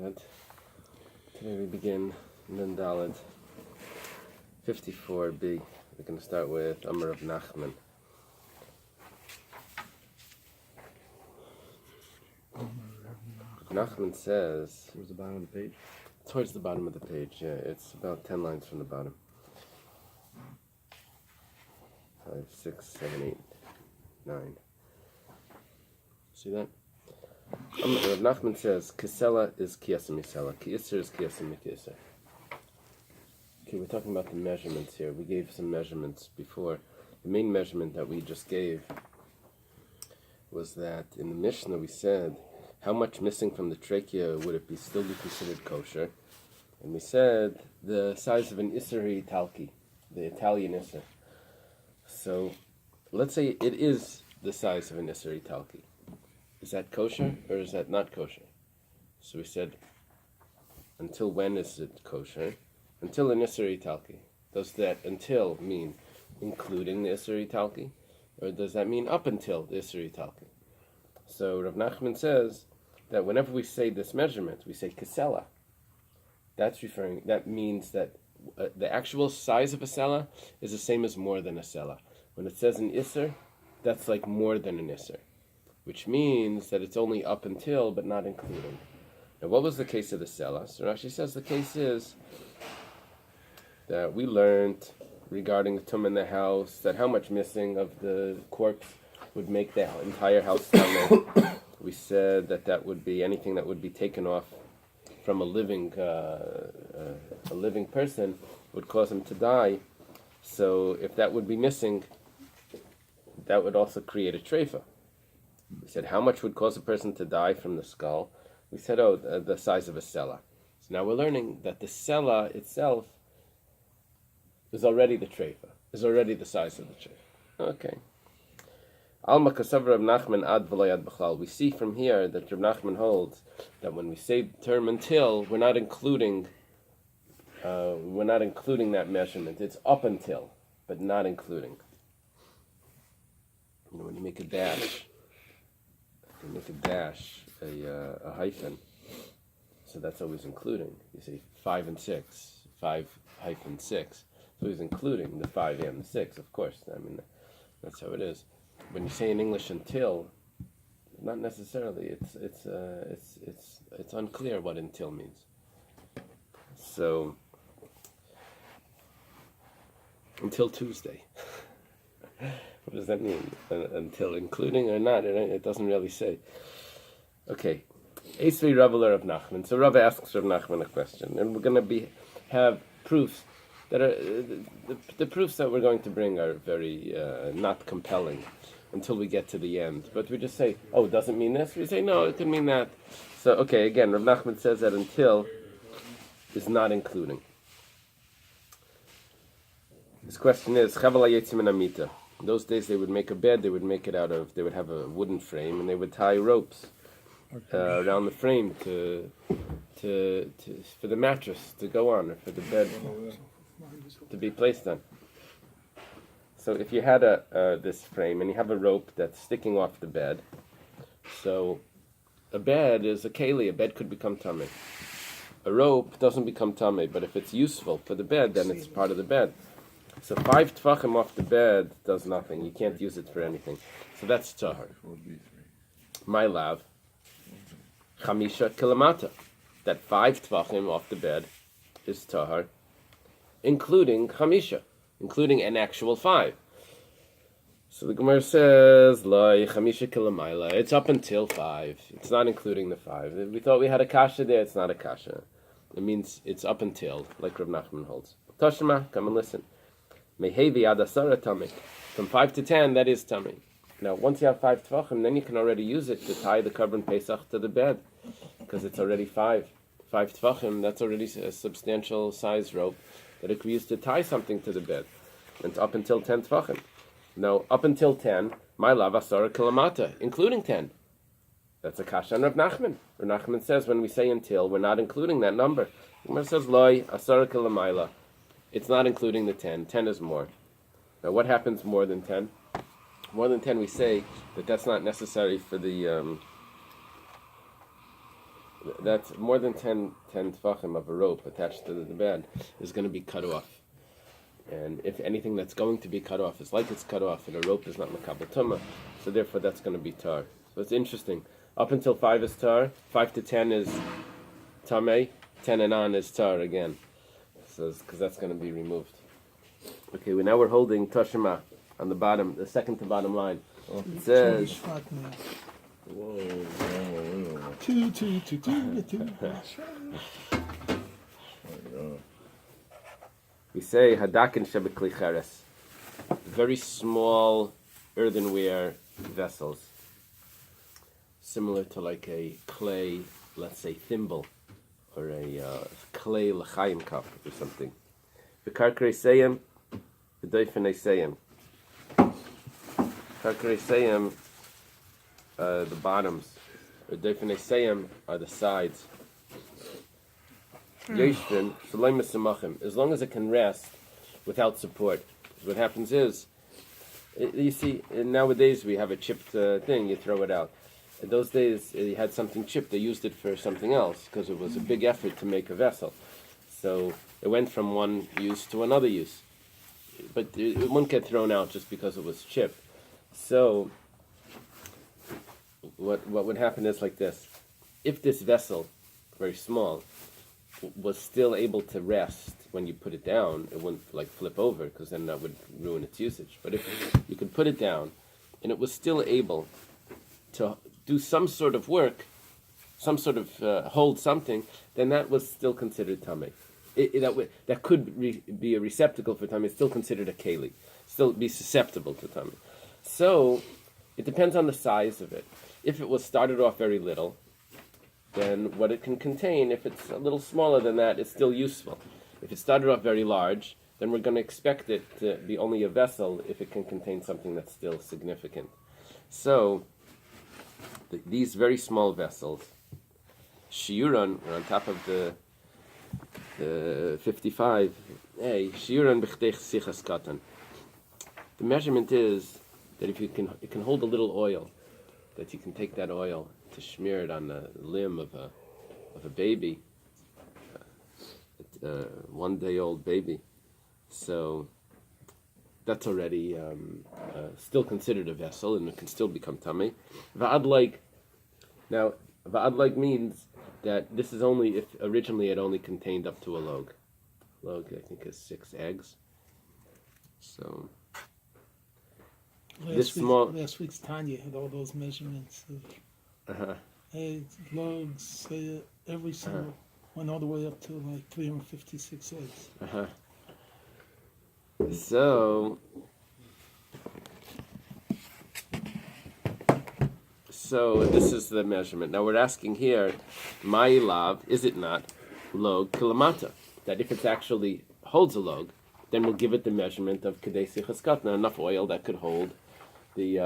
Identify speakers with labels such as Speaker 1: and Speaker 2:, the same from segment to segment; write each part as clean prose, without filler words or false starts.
Speaker 1: Good. Today we begin Nun Daled 54b. We're going to start with Amar of Menachem. Menachem says...
Speaker 2: Towards the bottom of the page?
Speaker 1: Towards the bottom of the page, yeah. It's about 10 lines from the bottom. 5, 6, 7, 8, 9. See that? Menachem says, Kisela is Kiyasa Misela. Kiyasir is Kiyasa Mikiyasir. Okay, we're talking about the measurements here. We gave some measurements before. The main measurement that we just gave was that in the Mishnah we said, how much missing from the trachea would it still be considered kosher? And we said the size of an Isser Italki, the Italian Isser. So let's say it is the size of an Isser Italki. Is that kosher or is that not kosher? So we said, until when is it kosher? Until an Isser Italki. Does that until mean including the Isser Italki? Or does that mean up until the Isser Italki? So Rav Nachman says that whenever we say this measurement, we say kesela. That means that the actual size of a sela is the same as more than a sela. When it says an Isser, that's like more than an Isser, which means that it's only up until, but not including. Now, what was the case of the sela? So Rashi says the case is that we learned regarding the tum in the house, that how much missing of the corpse would make the entire house tummy. We said that would be anything that would be taken off from a living person would cause him to die. So if that would be missing, that would also create a treifa. We said how much would cause a person to die from the skull? We said, the size of a sela. So now we're learning that the sela itself is already the treifa, is already the size of the treifa. Okay. Alma kasav Rav Nachman ad v'layad b'chlal. We see from here that Rav Nachman holds that when we say the term until, we're not including that measurement. It's up until, but not including. You know, when you make a dash, a hyphen, so that's always including. You say 5 and 6, 5-6. So he's including the 5 and the 6, of course. I mean, that's how it is. When you say in English until, not necessarily. It's unclear what until means. So until Tuesday. What does that mean? Until including or not? It doesn't really say. Okay. Eily Rabbi of Nachman. So Rabbi asks Rav Nachman a question, and we're going to have proofs that are the proofs that we're going to bring are very not compelling until we get to the end. But we just say, it doesn't mean this. We say, no, it could mean that. So, okay, again, Rav Nachman says that until is not including. His question is, Chavala Yetzim and Amita. In those days, they would make a bed. They would have a wooden frame, and they would tie ropes around the frame for the mattress to go on, or for the bed to be placed on. So if you had this frame and you have a rope that's sticking off the bed, so a bed is a keli. A bed could become tummy. A rope doesn't become tummy, but if it's useful for the bed, then it's part of the bed. So 5 tfachim off the bed does nothing. You can't use it for anything. So that's tahar. My lav, chamisha kilamata. That 5 tfachim off the bed is tahar, including chamisha, including an actual 5. So the Gemara says, Lai chamisha kilamayla. It's up until 5. It's not including the 5. We thought we had a kasha there. It's not a kasha. It means it's up until, like Rav Nachman holds. Toshma, come and listen. Mehevi adasara tamik. From 5 to 10, that is tamik. Now, once you have 5 tvachim, then you can already use it to tie the korban pesach to the bed, because it's already 5. 5 tvachim, that's already a substantial size rope that it could be used to tie something to the bed. And it's up until 10 tvachim. Now, up until 10, my lav asara kilamata, including 10. That's a kasha on Rav Nachman. Rav Nachman says when we say until, we're not including that number. Gemara says loy asara kilamayla. It's not including the 10. 10 is more. Now, what happens more than 10? More than 10, we say that that's not necessary for the that's more than 10 tefachim of a rope attached to the bed is going to be cut off. And if anything that's going to be cut off is like it's cut off, and a rope is not makabel tumah, so therefore that's going to be tar. So it's interesting. Up until 5 is tar, 5 to 10 is tamei, 10 and on is tar again. So because that's going to be removed. Okay, now we're holding Toshima on the bottom, the second to bottom line. It says.
Speaker 2: Whoa.
Speaker 1: We say hadakin shebekli cheres, very small earthenware vessels, similar to like a clay, let's say thimble, or a clay l'chaim cup or something. V'karkarei seyem, v'doifenei seyem. Karkarei seyem, the bottoms. V'doifenei seyem are the sides. Yeshvin, Shalom Menachem, as long as it can rest without support. What happens is, you see, nowadays we have a chipped thing, you throw it out. In those days, you had something chipped, they used it for something else, because it was a big effort to make a vessel. So it went from one use to another use. But it wouldn't get thrown out just because it was chipped. So, what would happen is like this. If this vessel, very small, was still able to rest when you put it down, it wouldn't like flip over, because then that would ruin its usage. But if you could put it down and it was still able to do some sort of work, some sort of hold something, then that was still considered tamei. That could be a receptacle for tamei. It's still considered a keli, still be susceptible to tamei. So it depends on the size of it. If it was started off very little, then what it can contain, if it's a little smaller than that, it's still useful. If it started off very large, then we're going to expect it to be only a vessel if it can contain something that's still significant. So, these very small vessels, shiuran, on top of the 55, shiuran b'chdei sichas katan. The measurement is that if it can hold a little oil, that you can take that oil to smear it on the limb of a baby, a 1-day-old baby. So that's already still considered a vessel, and it can still become tamei. Va'adlaik. Now, va'adlaik means that this is only if originally it only contained up to a log. Log, I think, is 6 eggs. So
Speaker 2: last week's Tanya had all those measurements of eggs, logs, every single went all the way up to like 356 eggs.
Speaker 1: So this is the measurement. Now we're asking here, my lav, is it not log kilamata? That if it actually holds a log, then we'll give it the measurement of kedei sichas katna, enough oil that could hold the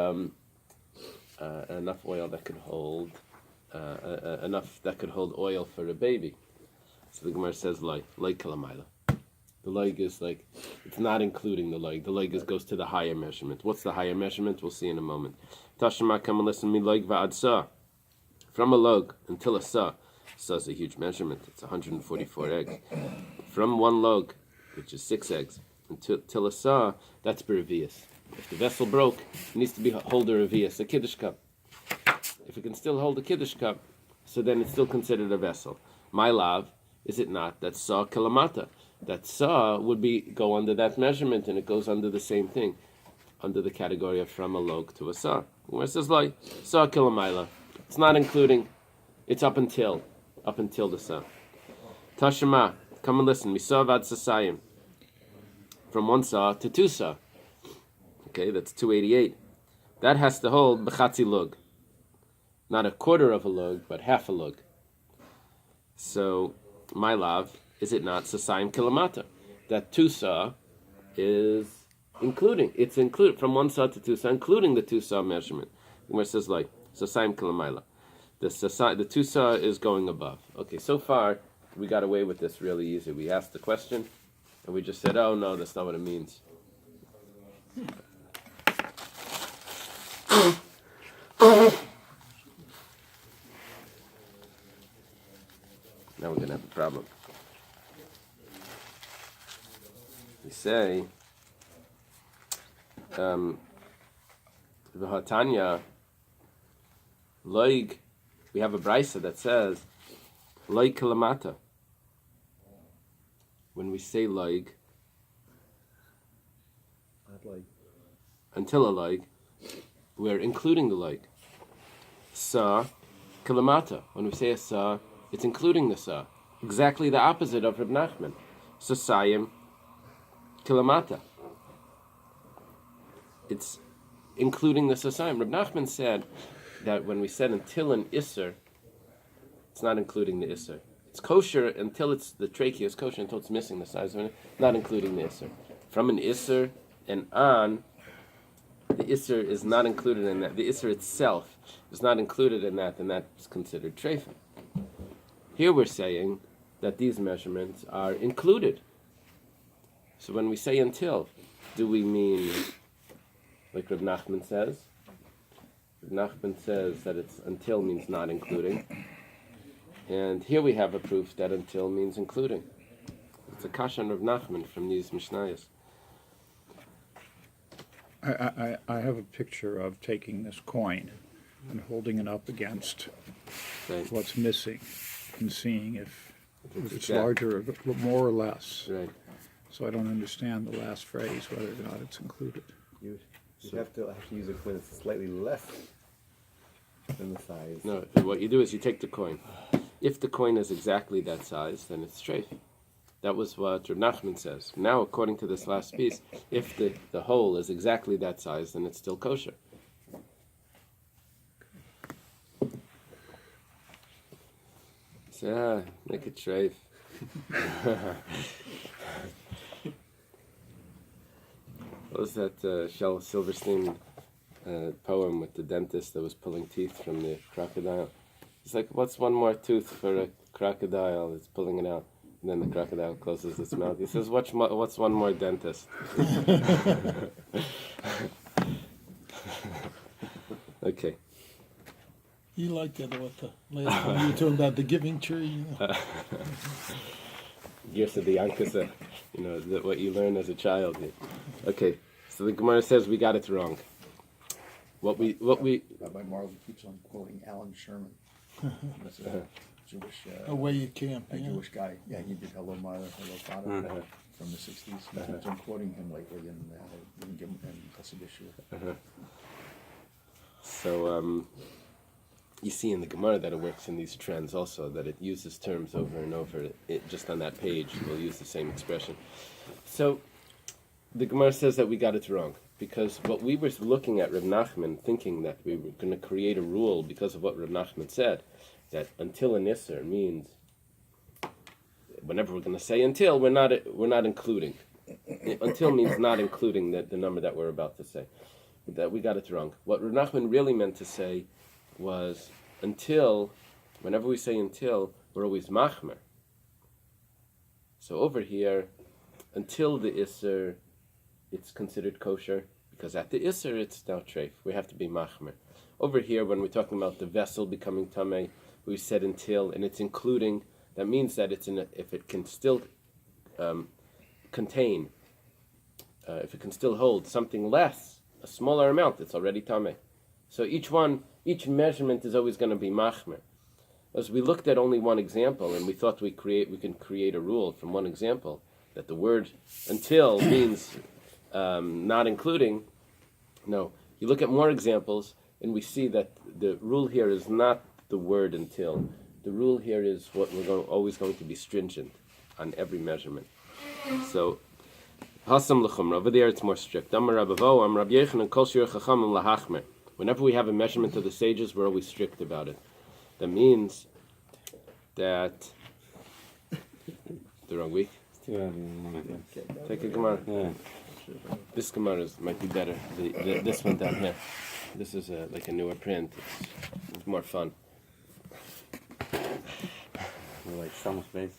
Speaker 1: enough that could hold oil for a baby. So the Gemara says loy kilamayla. The loig is like, it's not including the loig. The loig goes to the higher measurement. What's the higher measurement? We'll see in a moment. Tashima, come and listen. Mi loig va'ad sa. From a log until a sa. Sa is a huge measurement. It's 144 eggs. From one log, which is 6 eggs, until a sa, that's b'revius. If the vessel broke, it needs to hold a revius, a kiddush cup. If it can still hold a kiddush cup, so then it's still considered a vessel. My lav, is it not? That's sa kilamata. That sa would go under that measurement, and it goes under the same thing, under the category of from a log to a sa. Where it says like sa kilamayla, it's not including. It's up until the sa. Tashima, come and listen. Misa vad sasayim. From 1 sa to 2 sa. Okay, that's 288. That has to hold b'chatzi lug. Not a quarter of a lug, but half a lug. So, my lav, is it not sasayim kilamata? That 2 sa is including. It's included from 1 sa to 2 sa, including the 2 sa measurement. Where it says like sasayim kilamayla. The 2 sa is going above. Okay, so far we got away with this really easy. We asked the question, and we just said, "Oh no, that's not what it means." Now we're going to have a problem. We say, V'hatanya, loig, we have a brisa that says, loig kalamata. When we say loig, until a loig, we're including the loig. Sa, kalamata. When we say a sa, it's including the sa. Exactly the opposite of Reb Nachman. Sasayim, kilamata. It's including the sasayim. Reb Nachman said that when we said until an isser, it's not including the isser. It's kosher until it's the trachea is kosher until it's missing the size of it, not including the isser. From an isser and on, the isser is not included in that. The isser itself is not included in that, and that's considered treifa. Here we're saying that these measurements are included. So when we say until, do we mean like Reb Nachman says? Reb Nachman says that it's until means not including. And here we have a proof that until means including. It's a kasha on Reb Nachman from these Mishnayos.
Speaker 3: I have a picture of taking this coin and holding it up against what's missing and seeing if it's larger or more or less.
Speaker 1: Right.
Speaker 3: So I don't understand the last phrase, whether or not it's included.
Speaker 4: You have to actually use a coin that's slightly less than the size.
Speaker 1: No, what you do is you take the coin. If the coin is exactly that size, then it's treif. That was what Reb Nachman says. Now, according to this last piece, if the whole is exactly that size, then it's still kosher. So, make it treif. What was that Shel Silverstein poem with the dentist that was pulling teeth from the crocodile? It's like, what's one more tooth for a crocodile that's pulling it out? And then the crocodile closes its mouth. He says, what's one more dentist? Okay.
Speaker 2: You like that author. Last time you were talking about the giving tree.
Speaker 1: Years of the Yankasa, what you learn as a child. Okay, so the Gemara says we got it wrong. What we
Speaker 5: Rabbi Marley keeps on quoting Alan Sherman. That's a Jewish,
Speaker 2: Away you camp.
Speaker 5: a
Speaker 2: Yeah.
Speaker 5: Jewish guy. Yeah, he did Hello Mother, Hello Father from the 60s. He keeps on quoting him lately and didn't give him a issue.
Speaker 1: So you see in the Gemara that it works in these trends also, that it uses terms over and over. It just on that page will use the same expression. So the Gemara says that we got it wrong, because what we were looking at Reb Nachman, thinking that we were going to create a rule because of what Reb Nachman said, that until an isser means whenever we're going to say until, we're not including. Until means not including the number that we're about to say. That we got it wrong. What Reb Nachman really meant to say was until, whenever we say until, we're always machmer. So over here, until the isser, it's considered kosher, because at the isser it's now treif. We have to be machmer. Over here, when we're talking about the vessel becoming tamei, we said until, and it's including. That means that it's if it can still contain, if it can still hold something less, a smaller amount, it's already tamei. So each measurement is always going to be machmer. As we looked at only one example, and we thought we can create a rule from one example, that the word until means not including. No, you look at more examples, and we see that the rule here is not the word until. The rule here is what always going to be stringent on every measurement. So, hasam l'chumra, over there it's more strict. Amar Rabavo, Amar Rabbi Yochanan, kol shir chachamim lahachmer. Whenever we have a measurement of the sages, we're always strict about it. That means that the wrong week. Take a Gemara.
Speaker 4: Yeah.
Speaker 1: This Gemara might be better. This one down here. This is like a newer print. It's more fun.
Speaker 4: We're like some space.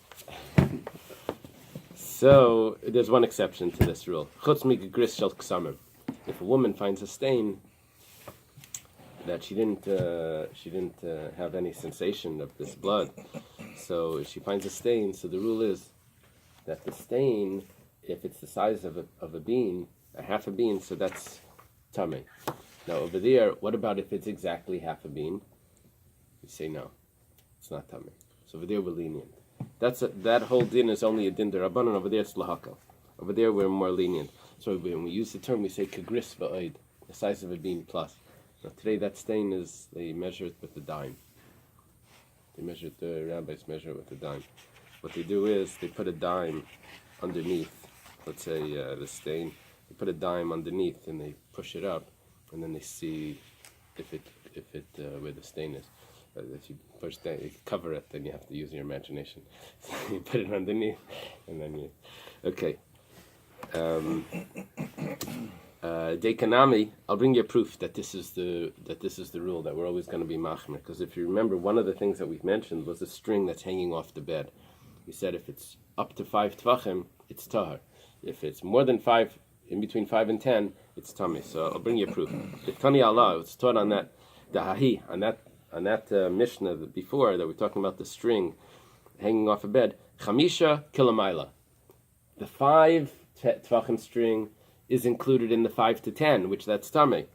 Speaker 1: So there's one exception to this rule. Chutz migris shel ksamim. If a woman finds a stain that she didn't have any sensation of this blood, So if she finds a stain, so the rule is that the stain, if it's the size of a bean, a half a bean, so that's tummy. Now over there, what about if it's exactly half a bean? You say no, it's not tummy. So over there we're lenient. That whole din is only a din derabanan. Over there it's lahakal. Over there we're more lenient. So when we use the term, we say kagris ba'oid, the size of a bean plus. Now today that stain is, they measure it with the dime. The rabbis measure it with the dime. What they do is they put a dime underneath, let's say the stain, they put a dime underneath and they push it up, and then they see if it where the stain is. If you push that, you cover it, then you have to use your imagination. So you put it underneath, and then you, okay. Dekanami, I'll bring you a proof that this is the rule, that we're always going to be machmer. Because if you remember, one of the things that we've mentioned was the string that's hanging off the bed. We said if it's up to 5 tvachim, it's tahar. If it's more than 5, in between 5 and 10, it's tummy. So I'll bring you a proof. The Tani Allah, it's taught on that, the hahi, on that Mishnah before that we're talking about the string hanging off a bed. Chamisha kilomaila. The 5 tvachim string is included in the 5 to 10, which that's tummy.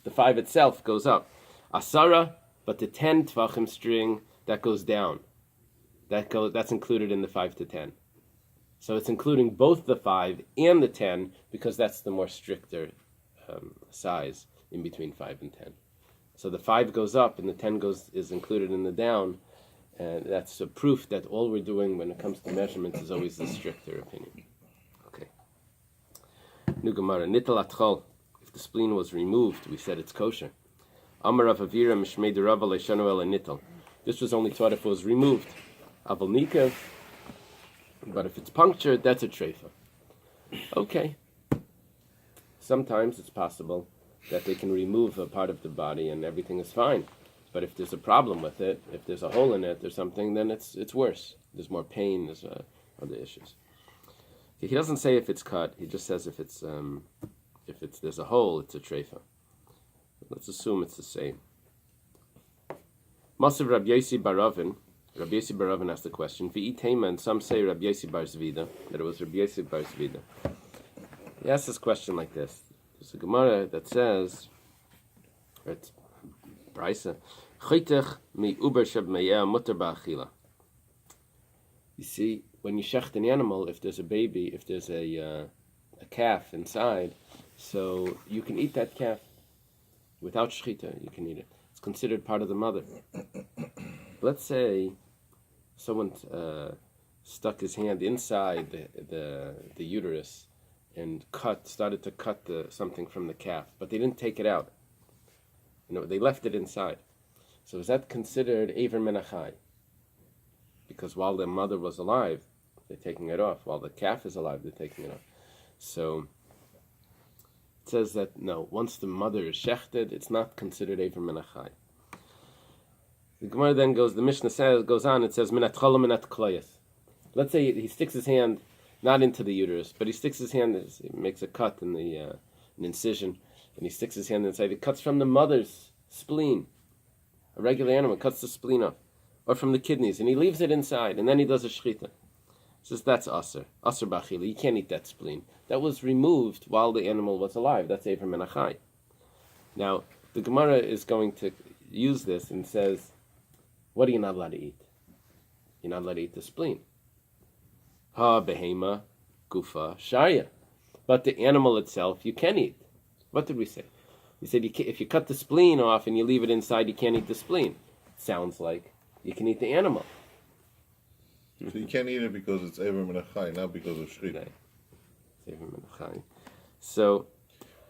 Speaker 1: The 5 itself goes up. Asara, but the 10 tvachim string, that goes down. That's included in the 5 to 10. So it's including both the 5 and the 10, because that's the more stricter size in between 5 and 10. So the 5 goes up and the 10 is included in the down, and that's a proof that all we're doing when it comes to measurements is always the stricter opinion. Okay. New Gemara, Nital Atchol. If the spleen was removed, we said it's kosher. Amar Rav Avira Mishmei Derava Leishanu El Nital. This was only taught if it was removed. Aval Nikav. But if it's punctured, that's a treifa. Okay. Sometimes it's possible that they can remove a part of the body and everything is fine. But if there's a problem with it, if there's a hole in it or something, then it's worse. There's more pain, there's other issues. He doesn't say if it's cut, he just says if there's a hole, it's a treifa. Let's assume it's the same. Masav Rabbi Yosi Baravin. Rabbi Yosi Baravin asked the question. V'itema, and some say Rabbi Yosi Bar Zvida, that it was Rabbi Yosi Bar Zvida. He asked this question like this. There's a Gemara that says, it's Bais, Chaytech mi uber sheb meyeh mutar ba'achila. You see, when you shecht an animal, if there's a baby, if there's a calf inside, so you can eat that calf without shechita. You can eat it. It's considered part of the mother. Let's say someone stuck his hand inside the uterus and started to cut something from the calf, but they didn't take it out. They left it inside. So is that considered Eiver Menachem? Because while the mother was alive, they're taking it off. While the calf is alive, they're taking it off. So it says that no, once the mother is shechted, it's not considered Eiver Menachem. The Gemara then goes, the Mishnah goes on, it says, Minat cholam minat kloyas. Let's say he sticks his hand, not into the uterus, but he sticks his hand, he makes a cut in an incision, and he sticks his hand inside. It cuts from the mother's spleen. A regular animal cuts the spleen off, or from the kidneys, and he leaves it inside, and then he does a shechita. Says that's aser b'achila. You can't eat that spleen. That was removed while the animal was alive. That's Eiver Menachem. Now, the Gemara is going to use this and says, what are you not allowed to eat? You're not allowed to eat the spleen. Ha behema gufa sharia. But the animal itself you can eat. What did we say? We said if you cut the spleen off and you leave it inside, you can't eat the spleen. Sounds like you can eat the animal.
Speaker 6: So you can't eat it because it's Eiver Menachem, not because of Shechita.
Speaker 1: Right. It's Eiver Menachem. So,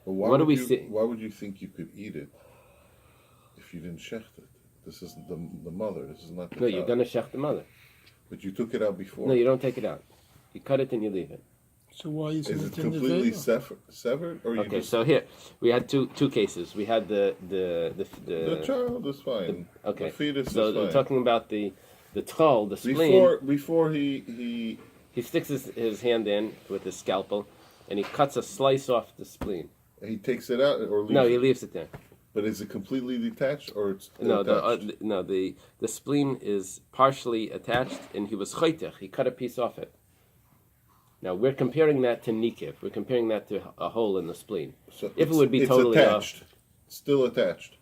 Speaker 6: what do we say? Why would you think you could eat it if you didn't shecht it? This isn't the mother. This is not the
Speaker 1: No,
Speaker 6: child.
Speaker 1: you're going to shecht the mother.
Speaker 6: But you took it out before.
Speaker 1: No, you don't take it out. You cut it and you leave it.
Speaker 2: So why is
Speaker 6: Is
Speaker 2: it
Speaker 6: it
Speaker 2: in the
Speaker 6: completely
Speaker 2: veil?
Speaker 6: severed? Or
Speaker 1: Okay, so here we had two cases. We had the
Speaker 6: child is fine.
Speaker 1: Okay,
Speaker 6: The fetus
Speaker 1: so
Speaker 6: is
Speaker 1: we're
Speaker 6: fine.
Speaker 1: talking about the troll, the spleen.
Speaker 6: Before he
Speaker 1: He sticks his hand in with his scalpel, and he cuts a slice off the spleen.
Speaker 6: takes it out or leaves
Speaker 1: No, he
Speaker 6: it?
Speaker 1: leaves it there.
Speaker 6: But is it completely detached or it's
Speaker 1: No,
Speaker 6: attached?
Speaker 1: the spleen is partially attached, and he was choitech. He cut a piece off it. Now we're comparing that to nikiv. We're comparing that to a hole in the spleen.
Speaker 6: So
Speaker 1: If it would be
Speaker 6: it's
Speaker 1: totally
Speaker 6: attached, still attached,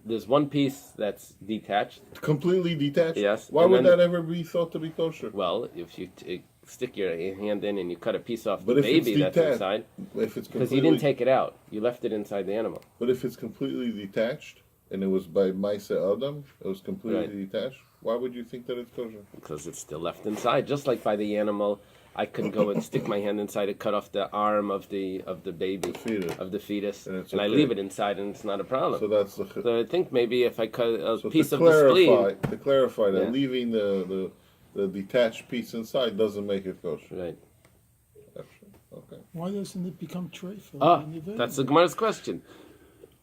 Speaker 1: there's one piece that's detached.
Speaker 6: completely detached.
Speaker 1: Yes,
Speaker 6: Why
Speaker 1: and
Speaker 6: would
Speaker 1: then-
Speaker 6: that ever be thought to be kosher?
Speaker 1: Well, if you stick your hand in and you cut a piece off
Speaker 6: But
Speaker 1: the
Speaker 6: if it's
Speaker 1: baby that's
Speaker 6: detached,
Speaker 1: inside,
Speaker 6: If it's
Speaker 1: because you
Speaker 6: completely,
Speaker 1: didn't take it out, you left it inside the animal.
Speaker 6: but if it's completely detached and it was by Maisa Adam, it was completely
Speaker 1: Right.
Speaker 6: detached. Why would you think that it's kosher?
Speaker 1: Because it's still left inside, just like by the animal. I could go and stick my hand inside and cut off the arm of the baby,
Speaker 6: The fetus.
Speaker 1: and
Speaker 6: And it's
Speaker 1: I
Speaker 6: okay.
Speaker 1: leave it inside, and it's not a problem.
Speaker 6: So that's the.
Speaker 1: So I think maybe if I cut a
Speaker 6: So
Speaker 1: piece
Speaker 6: to
Speaker 1: of the
Speaker 6: clarify,
Speaker 1: spleen,
Speaker 6: to clarify that
Speaker 1: Yeah.
Speaker 6: leaving the detached piece inside doesn't make it kosher.
Speaker 1: right?
Speaker 6: Okay.
Speaker 2: Why doesn't it become treifa?
Speaker 1: That's the Gemara's question.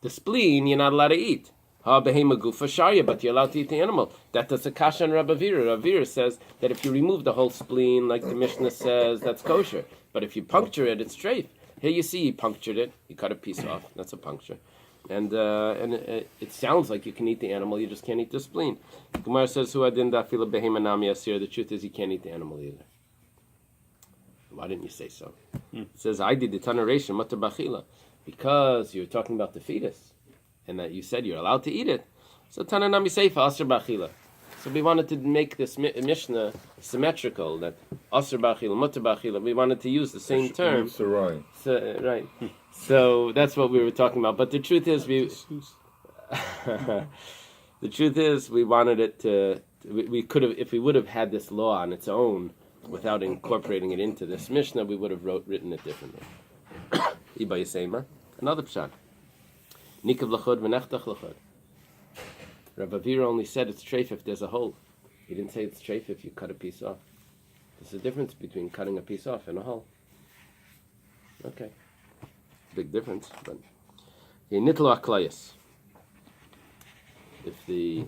Speaker 1: The spleen you're not allowed to eat. Ha behema gufa sharia, but you're allowed to eat the animal. That does a kasha on Rabbi Vira. Rabbi Vira says that if you remove the whole spleen, like the Mishnah says, that's kosher. But if you puncture it, it's treif. Here you see he punctured it. He cut a piece off. That's a puncture. And it sounds like you can eat the animal. You just can't eat the spleen. Gemara says, "Hu adin dafila behema nami asir." The truth is, you can't eat the animal either. Why didn't you say so? It says, "I did the toneration matar bachila," because you're talking about the fetus, and that you said you're allowed to eat it. So Tananami Seifa Asr Bachila. So we wanted to make this Mishnah symmetrical, that Asr Bachila, Mutar Bachila. We wanted to use the same term.
Speaker 6: It's the rhyme.
Speaker 1: So, right. So that's what we were talking about. But the truth is, we wanted it to. We could have, if we would have had this law on its own, without incorporating it into this Mishnah, we would have written it differently. Iba Yisema, another pshat. Nikav lachod v'nechtach lachod. Rabbi Vira only said it's treif if there's a hole. He didn't say it's treif if you cut a piece off. There's a difference between cutting a piece off and a hole. Okay. Big difference, but nitlo aklayas. If the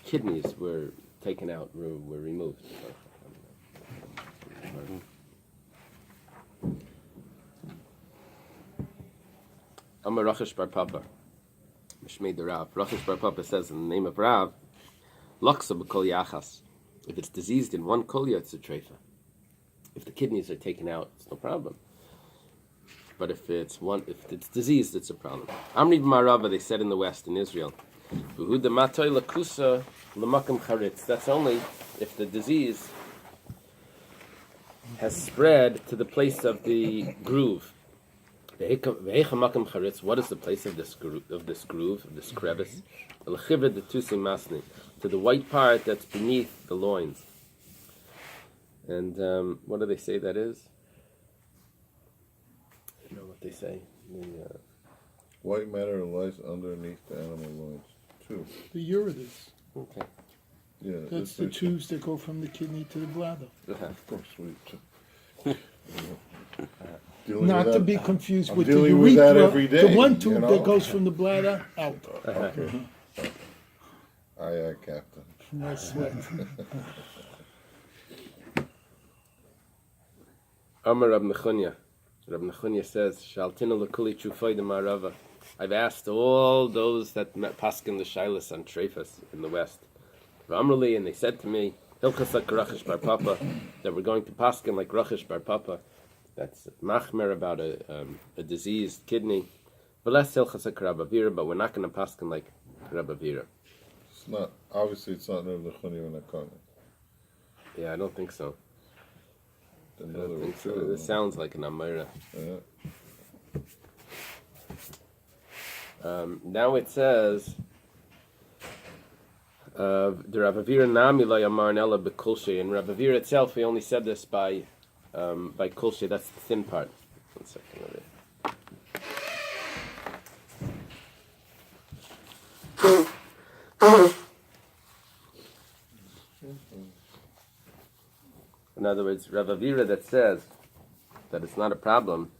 Speaker 1: kidneys were taken out, were removed. Amar Rachesh bar Papa. Mishmei the Rav. Rachesh bar Papa says in the name of Rav, Laksa b'kol yachas. If it's diseased in one kolya, it's a treifa. If the kidneys are taken out, it's no problem. But if it's diseased, it's a problem. Amri b'marava, they said in the West, in Israel, V'hu dematoi lakusa l'makam charitz. That's only if the disease has spread to the place of the groove. What is the place of this groove, of this crevice? To the white part that's beneath the loins. And what do they say that is? I don't know what they say.
Speaker 6: White matter lies underneath the animal loins, too.
Speaker 2: The ureters.
Speaker 1: Okay.
Speaker 6: Yeah,
Speaker 2: That's the tubes that go from the kidney to the bladder.
Speaker 6: Of course,
Speaker 2: Not to be confused
Speaker 6: I'm
Speaker 2: with the
Speaker 6: dealing with that
Speaker 2: urethra,
Speaker 6: every day,
Speaker 2: the one tube
Speaker 6: you know?
Speaker 2: that goes from the bladder out.
Speaker 6: Okay. Aye, Captain.
Speaker 2: From my sweat.
Speaker 1: Amar Rab Nechunya. Rab Nechunya says, Shaltina l'kuli chufay de marava. I've asked all those that paskin the shilas on treifas in the West. Amrali, and they said to me, Hilchas like Rachesh bar Papa, that we're going to paskin like Rachesh bar Papa. That's machmer about a diseased kidney. But less Hilchas like Rabbi Vira, but we're not going to paskin like Rabbi Vira.
Speaker 6: It's not, obviously it's not Reb Nechunya when I call it.
Speaker 1: Yeah, I don't think so. I
Speaker 6: Another
Speaker 1: don't think so.
Speaker 6: true,
Speaker 1: This sounds like an Amira.
Speaker 6: Yeah.
Speaker 1: Now it says, the Rav Avira Nami la Yamar Nella Bekulshe. In Rav Avira itself, we only said this by Kulshe. That's the thin part. 1 second of it. In other words, Rav Avira that says that it's not a problem,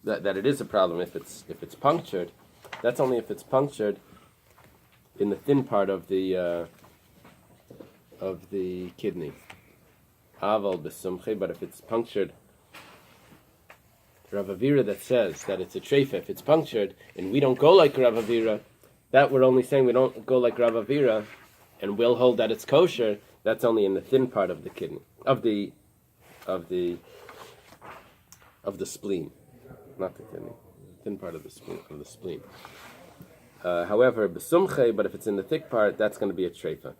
Speaker 1: that it is a problem if it's punctured. That's only if it's punctured in the thin part of the kidney. Aval b'sumche, but if it's punctured Rav Avira that says that it's a treifa if it's punctured, and we don't go like Rav Avira, that we're only saying we don't go like Rav Avira, and we'll hold that it's kosher. That's only in the thin part of the kidney, of the spleen, not the kidney, thin part of the spleen. However, besumche, but if it's in the thick part, that's going to be a treifa.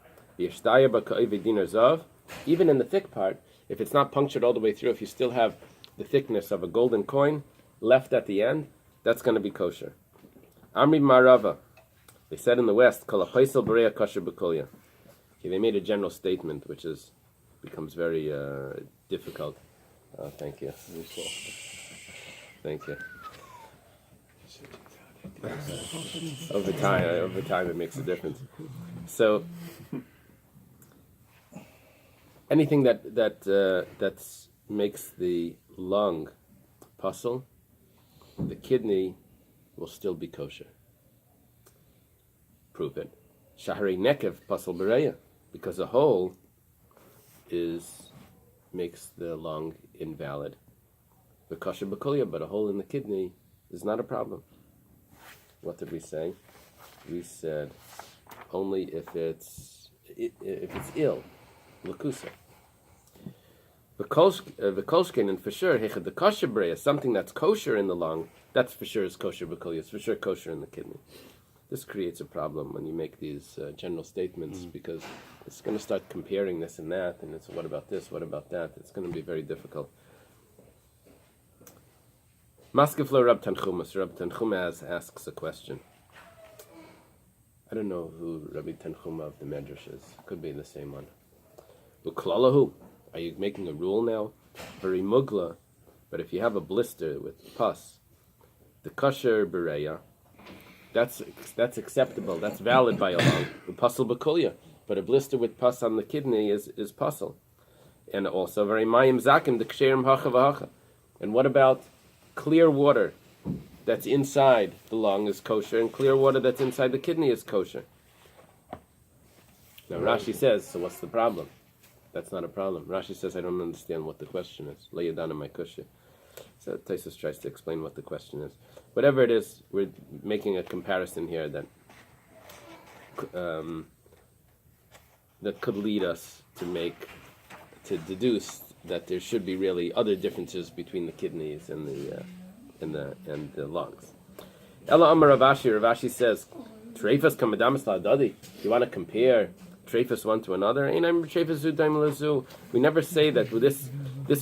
Speaker 1: Even in the thick part, if it's not punctured all the way through, if you still have the thickness of a golden coin left at the end, that's going to be kosher. Amri Marava, they said in the West, Kol hapaisel b'reya kosher b'kolya. Okay, they made a general statement, which becomes very difficult. Thank you. Thank you. Over time, it makes a difference. So, anything that makes the lung puzzle, the kidney will still be kosher. Prove it. Shaharei nekev puzzle bereya, because a hole makes the lung invalid. The kosher b'kolya, but a hole in the kidney is not a problem. What did we say? We said only if it's ill, lakusa. V'kolshkein, and for sure, hechad the kosher b'reya, something that's kosher in the lung, that's for sure is kosher b'kolya. It's for sure kosher in the kidney. This creates a problem when you make these general statements, because it's going to start comparing this and that, and it's what about this, what about that? It's going to be very difficult. Maskeflo Rab Tanchumas. Rab Tanchuma asks a question. I don't know who Rabbi Tanchuma of the Medrash is. Could be the same one. Uklalahu. Are you making a rule now? Very mugla. But if you have a blister with pus, the kosher bereya, that's acceptable. That's valid by a lung. The puzzle b'kolya. But a blister with pus on the kidney is puzzle. And also very mayim zakim the ksherim hacha v'hacha. And what about clear water that's inside the lung is kosher, and clear water that's inside the kidney is kosher? Now Rashi says, so what's the problem? That's not a problem. Rashi says, I don't understand what the question is. Lay it down in my kusha. So Taisus tries to explain what the question is. Whatever it is, we're making a comparison here that could lead us to deduce that there should be really other differences between the kidneys and the lungs. Ella Amar Ravashi says, Treifas kamadamas la'adadi. You want to compare treifas one to another? We never say that with this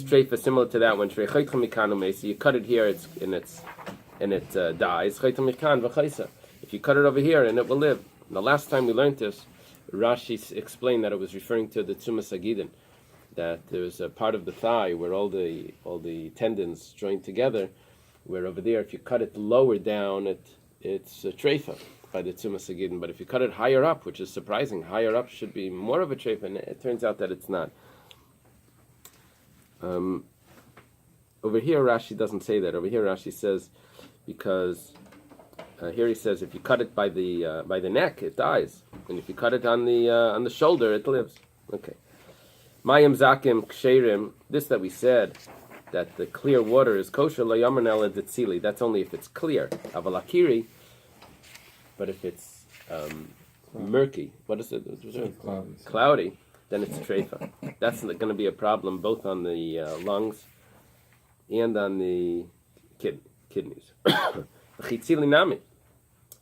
Speaker 1: treif is similar to that one. So you cut it here, and it dies. If you cut it over here, and it will live. And the last time we learned this, Rashi explained that it was referring to the Tzumas Agidin, that there's a part of the thigh where all the tendons join together, where over there, if you cut it lower down, it's a treifa by the Tzumas Agidin. But if you cut it higher up, which is surprising, higher up should be more of a treifa, and it turns out that it's not. Over here, Rashi doesn't say that. Over here, Rashi says, because here he says, if you cut it by the neck, it dies, and if you cut it on the shoulder, it lives. Okay. Mayim zakim ksherim. This that we said, that the clear water is kosher, lo yamanela detzili. That's only if it's clear. Avalakiri. But if it's murky, what is it? Cloudy, then it's treifa. That's going to be a problem both on the lungs and on the kidneys.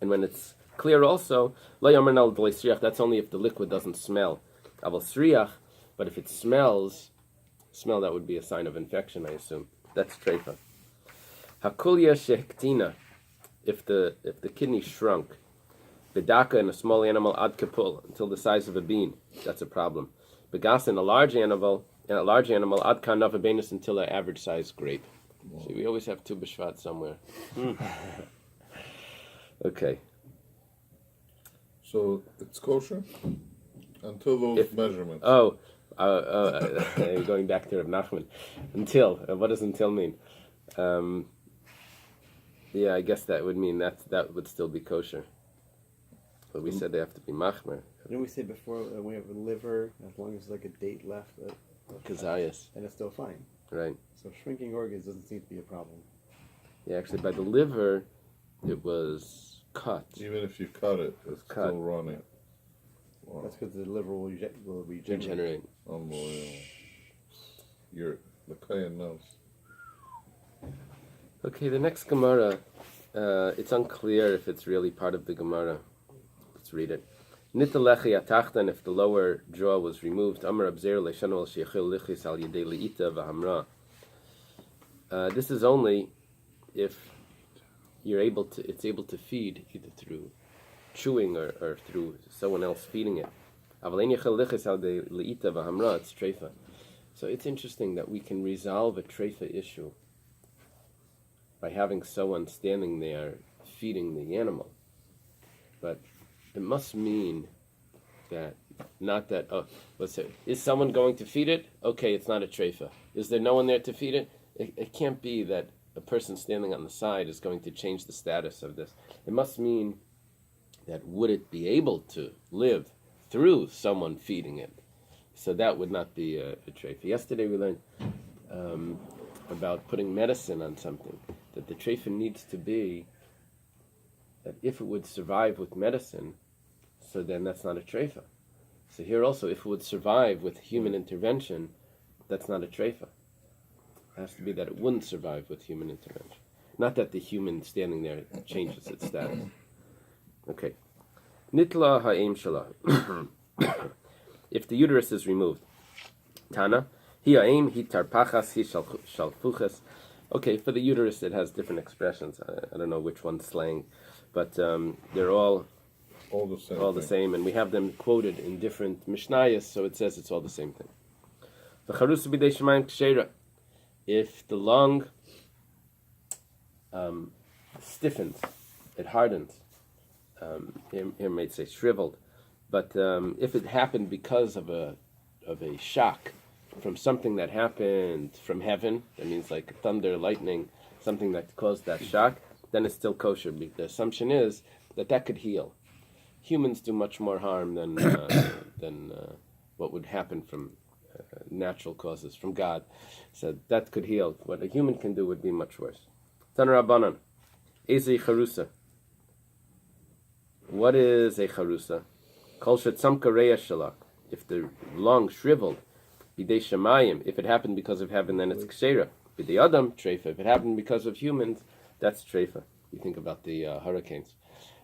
Speaker 1: And when it's clear also, lo yamanel d'leisriach. That's only if the liquid doesn't smell. Aval sriach. But if it smells, that would be a sign of infection, I assume. That's treifa. Hakulya shehktina. If the kidney shrunk, bedaka in a small animal ad kapul, until the size of a bean, that's a problem. Begas in a large animal ad kan navabenus, until an average size grape. See, we always have Tu B'Shvat somewhere. Okay.
Speaker 6: So it's kosher until those measurements.
Speaker 1: Going back to Rav Nachman. Until, what does until mean? Yeah, I guess that would mean that would still be kosher. But we said they have to be machmer.
Speaker 4: Didn't we say before we have a liver, as long as there's like a date left,
Speaker 1: Kazayas.
Speaker 4: and it's still fine.
Speaker 1: Right.
Speaker 4: So shrinking organs doesn't seem to be a problem.
Speaker 1: Yeah, actually, by the liver, it was cut.
Speaker 6: Even if you cut it, it's
Speaker 1: cut.
Speaker 6: still running. Wow.
Speaker 4: That's because the liver will regenerate.
Speaker 1: Regenerate.
Speaker 6: Unbelievable. You're the Kayan knows.
Speaker 1: Okay, the next Gemara, it's unclear if it's really part of the Gemara. Let's read it. Nitalechi atachtan, if the lower jaw was removed. Amar abzer leishanu al sheichil lichis al yedei leita v'hamra. This is only if it's able to feed either through chewing or through someone else feeding it. It's treifa. So it's interesting that we can resolve a treifa issue by having someone standing there feeding the animal. But it must mean that, not that, let's say, is someone going to feed it? Okay, it's not a treifa. Is there no one there to feed it? It can't be that a person standing on the side is going to change the status of this. It must mean that would it be able to live through someone feeding it? So that would not be a treifa. Yesterday we learned about putting medicine on something, that the treifa needs to be that if it would survive with medicine, so then that's not a treifa. So here also, if it would survive with human intervention, that's not a treifa. It has to be that it wouldn't survive with human intervention. Not that the human standing there changes its status. Okay. Nitla ha'im shalah. If the uterus is removed. Tana. Hi ha'im, hi tarpachas, hi shalfuchas. Okay, for the uterus it has different expressions. I don't know which one's slang. But they're all the same, and we have them quoted in different mishnayos, so it says it's all the same thing. If the lung stiffens, it hardens. Here may say shriveled, but if it happened because of a shock from something that happened from heaven, that means like thunder, lightning, something that caused that shock, then it's still kosher. The assumption is that could heal. Humans do much more harm than what would happen from natural causes, from God. So that could heal. What a human can do would be much worse. Tan Rabbanan, Ezei Charusa. What is a charusa? Kol shetzamka reya shalak. If the lung shriveled, bidei shamayim. If it happened because of heaven, then it's kshera. Bidei adam treifa. If it happened because of humans, that's treifa. You think about the hurricanes.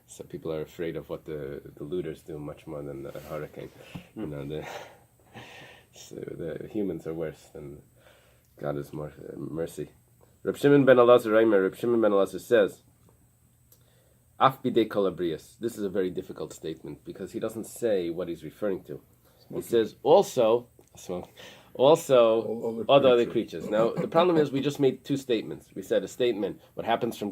Speaker 1: So people are afraid of what the looters do much more than the hurricane. You know, the humans are worse than God is more mercy. Reb Shimon ben Elazar says, Af bidei kol habrios. This is a very difficult statement because he doesn't say what he's referring to. He says also other creatures. Now the problem is we just made two statements. We said a statement, what happens from